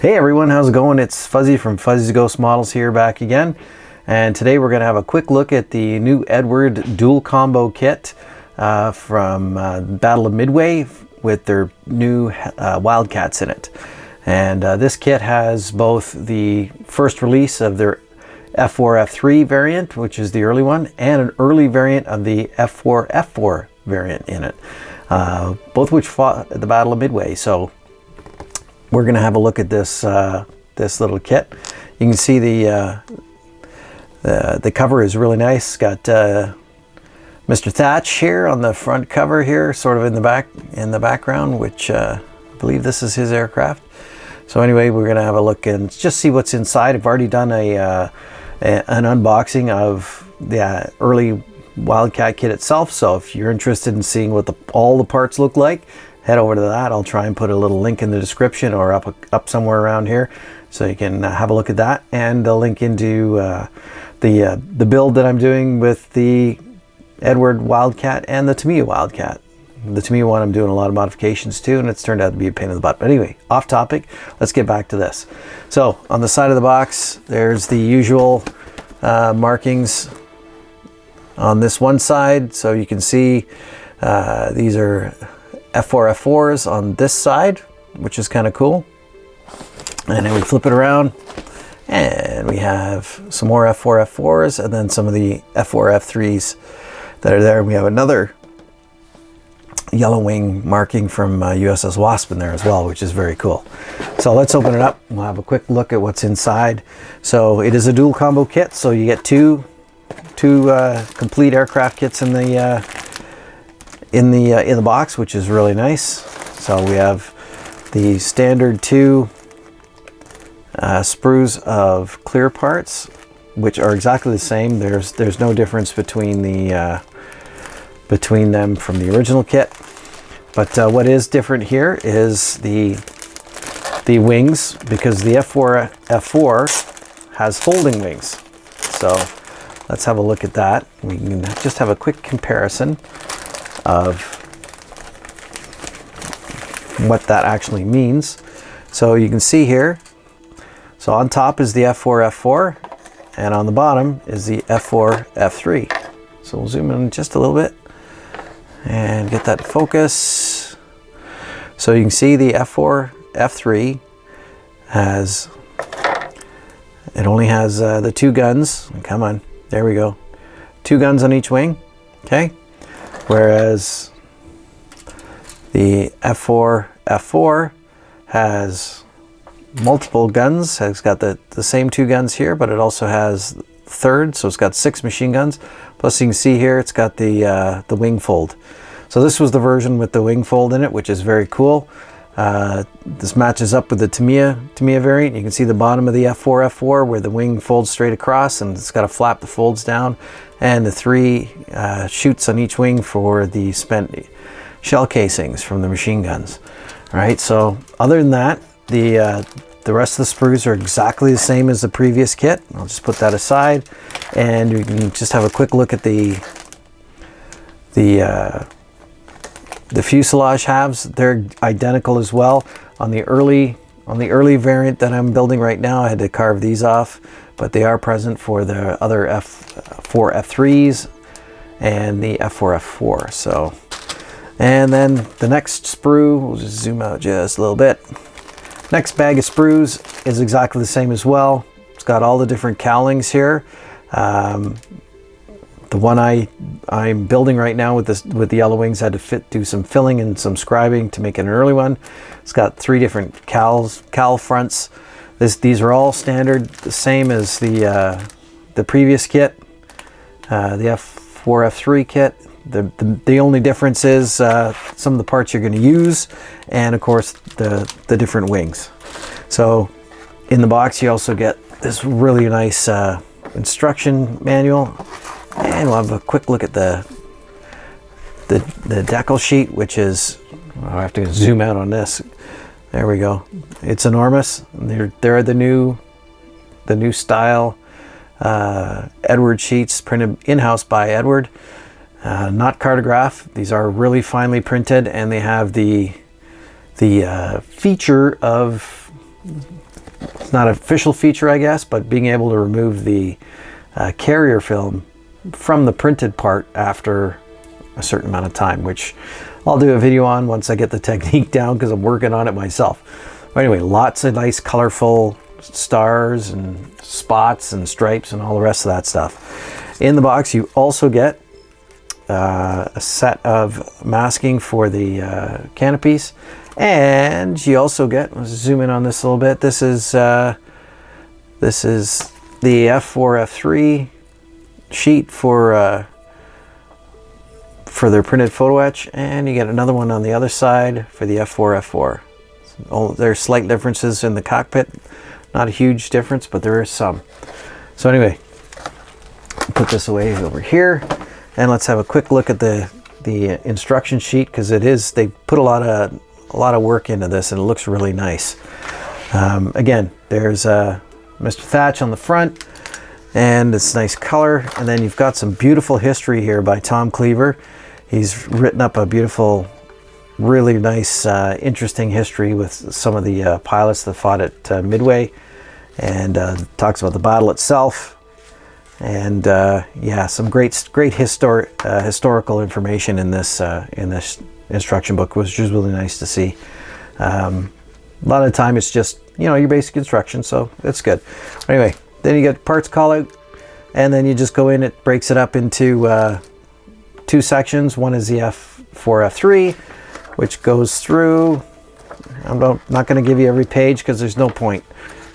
Hey everyone, how's it going? It's Fuzzy from Fuzzy's Ghost Models here, back again. And today we're going to have a quick look at the new Eduard Dual Combo kit from Battle of Midway with their new Wildcats in it. And this kit has both the first release of their F4 F3 variant, which is the early one, and an early variant of the F4 F4 variant in it, both which fought at the Battle of Midway. So we're going to have a look at this this little kit. You can see the cover is really nice. It's got Mr. Thatch here on the front cover here, sort of in the background, which I believe this is his aircraft. So anyway, we're going to have a look and just see what's inside. I've already done an unboxing of the early Wildcat kit itself. So if you're interested in seeing what all the parts look like, head over to that. I'll try and put a little link in the description or up somewhere around here, so you can have a look at that, and a link into the build that I'm doing with the Eduard Wildcat and the Tamiya Wildcat. The Tamiya one I'm doing a lot of modifications to, and it's turned out to be a pain in the butt. But anyway, off topic, let's get back to this. So on the side of the box, there's the usual markings on this one side. So you can see these are F4 F4s on this side, which is kind of cool. And then we flip it around and we have some more F4 F4s, and then some of the F4 F3s that are there. We have another yellow wing marking from USS Wasp in there as well, which is very cool. So let's open it up. We'll have a quick look at what's inside. So it is a dual combo kit, so you get two complete aircraft kits in the box, which is really nice. So we have the standard two sprues of clear parts, which are exactly the same. There's no difference between them from the original kit. But what is different here is the wings, because the F4 F4 has folding wings. So let's have a look at that. We can just have a quick comparison of what that actually means. So you can see here, so on top is the F4 F4, and on the bottom is the F4 F3. So we'll zoom in just a little bit and get that to focus. So you can see the F4 F3 only has the two guns. Come on, there we go. Two guns on each wing, okay? Whereas the F4 F4 has multiple guns. It's got the same two guns here, but it also has third, so it's got 6 machine guns. Plus you can see here it's got the wing fold. So this was the version with the wing fold in it, which is very cool. This matches up with the Tamiya variant. You can see the bottom of the F4 F4 where the wing folds straight across, and it's got a flap that folds down, and the 3 chutes on each wing for the spent shell casings from the machine guns. All right, so other than that, the rest of the sprues are exactly the same as the previous kit. I'll just put that aside, and you can just have a quick look at the fuselage halves. They're identical as well. On the early variant that I'm building right now, I had to carve these off, but they are present for the other F4 F3s and the F4 F4. So, and then the next sprue, we'll just zoom out just a little bit. Next bag of sprues is exactly the same as well. It's got all the different cowlings here. The one I'm building right now with the yellow wings, had to do some filling and some scribing to make it an early one. It's got 3 different cowl fronts. These are all standard, the same as the previous kit, the F4 F3 kit. The only difference is some of the parts you're going to use, and of course the different wings. So in the box you also get this really nice instruction manual, and we'll have a quick look at the decal sheet, which is, I have to zoom out on this. There we go. It's enormous. They're the new style Eduard sheets, printed in-house by Eduard. Not cartograph. These are really finely printed, and they have the feature of it's not an official feature, I guess, but being able to remove the carrier film from the printed part after a certain amount of time, which I'll do a video on once I get the technique down, because I'm working on it myself. But anyway, lots of nice colorful stars and spots and stripes and all the rest of that stuff. In the box you also get a set of masking for the canopies, and you also get, let's zoom in on this a little bit, this is the F4 F3 sheet for their printed photo etch, and you get another one on the other side for the F4 F4. Oh, there's slight differences in the cockpit, not a huge difference, but there is some. So anyway, put this away over here, and let's have a quick look at the instruction sheet, because they put a lot of work into this, and it looks really nice. Again, there's Mr. Thatch on the front, and it's nice color, and then you've got some beautiful history here by Tom Cleaver. He's written up a beautiful, really nice, interesting history with some of the pilots that fought at Midway, and talks about the battle itself, and yeah, some great historical information in this instruction book, which is really nice to see. A lot of the time it's just, you know, your basic instructions, so it's good. Anyway, then you get parts call out, and then you just go in, it breaks it up into two sections. One is the F4 F3, which goes through, I'm not going to give you every page because there's no point.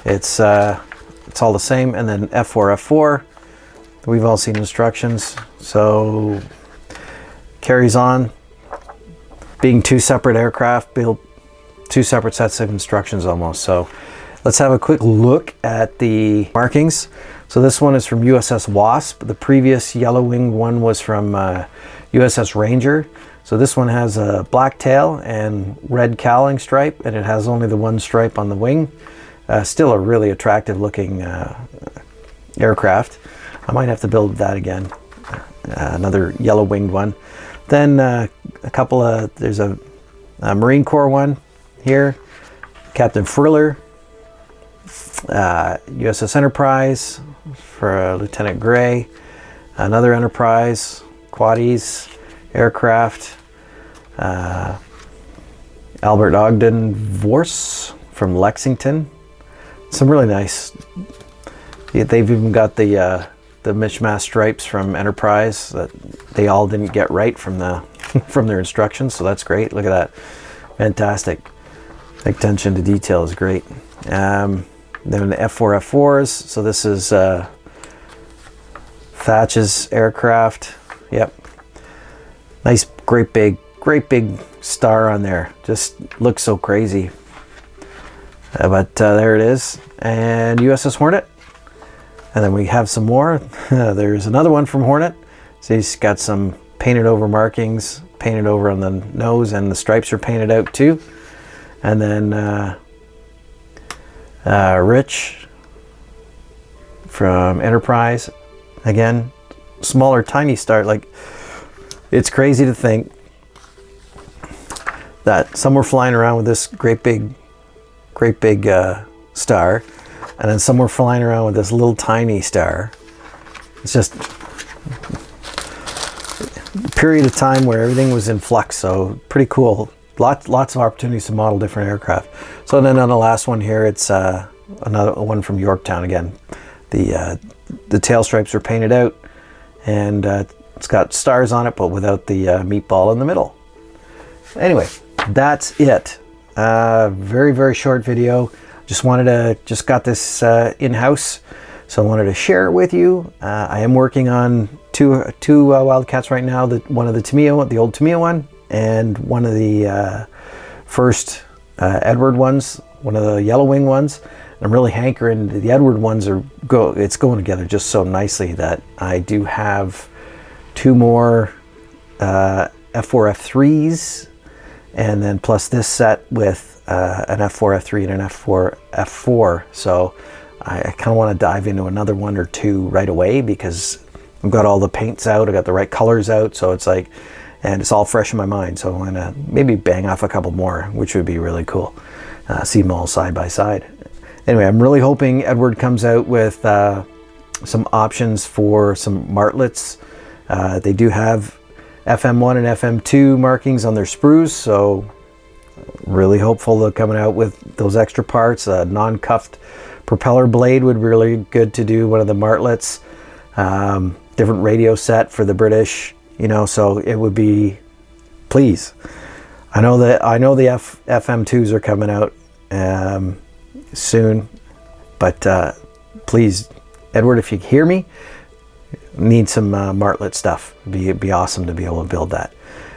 It's all the same. And then F4 F4, we've all seen instructions, so carries on being two separate aircraft, built two separate sets of instructions almost. So let's have a quick look at the markings. So this one is from USS Wasp. The previous yellow wing one was from USS Ranger. So this one has a black tail and red cowling stripe, and it has only the one stripe on the wing. Still a really attractive looking aircraft. I might have to build that again. Another yellow winged one. Then there's a Marine Corps one here. Captain Friller. USS Enterprise for Lieutenant Gray. Another Enterprise. Quaddies aircraft. Albert Ogden Vorse from Lexington. Some really nice. They've even got the mishmash stripes from Enterprise that they all didn't get right from from their instructions, so that's great. Look at that, fantastic. Attention to detail is great. Then the F4 F4s. So this is Thatch's aircraft. Yep, nice, great big star on there. Just looks so crazy. But there it is. And USS Hornet. And then we have some more. There's another one from Hornet. So he's got some painted over markings, painted over on the nose, and the stripes are painted out too. And then Rich from Enterprise. Again, smaller, tiny star. Like, it's crazy to think that some were flying around with this great big star, and then some were flying around with this little tiny star. It's just a period of time where everything was in flux, so pretty cool. Lots of opportunities to model different aircraft. So then on the last one here, it's another one from Yorktown again. The tail stripes are painted out, and it's got stars on it, but without the meatball in the middle. Anyway, that's it. Very short video. Just got this in-house, so I wanted to share it with you. I am working on two Wildcats right now. One of the Tamiya, the old Tamiya one, and one of the first Eduard ones, one of the yellow wing ones. And I'm really hankering. The Eduard ones it's going together just so nicely that I do have two more F4 F3s, and then plus this set with an F4 F3 and an F4 F4. So I kind of want to dive into another one or two right away, because I've got all the paints out, I got the right colors out, so it's like, and it's all fresh in my mind. So I'm gonna maybe bang off a couple more, which would be really cool. See them all side by side. Anyway, I'm really hoping Eduard comes out with some options for some martlets. They do have FM1 and FM2 markings on their sprues, so really hopeful they're coming out with those extra parts. A non-cuffed propeller blade would be really good to do one of the martlets. Different radio set for the British, you know, so it would be, please. I know the FM2s are coming out soon, but please, Eduard, if you hear me, need some martlet stuff. It'd be awesome to be able to build that.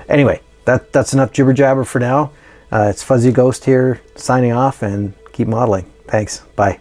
Anyway, that's enough jibber jabber for now. It's Fuzzy Ghost here, signing off, and keep modeling. Thanks. Bye.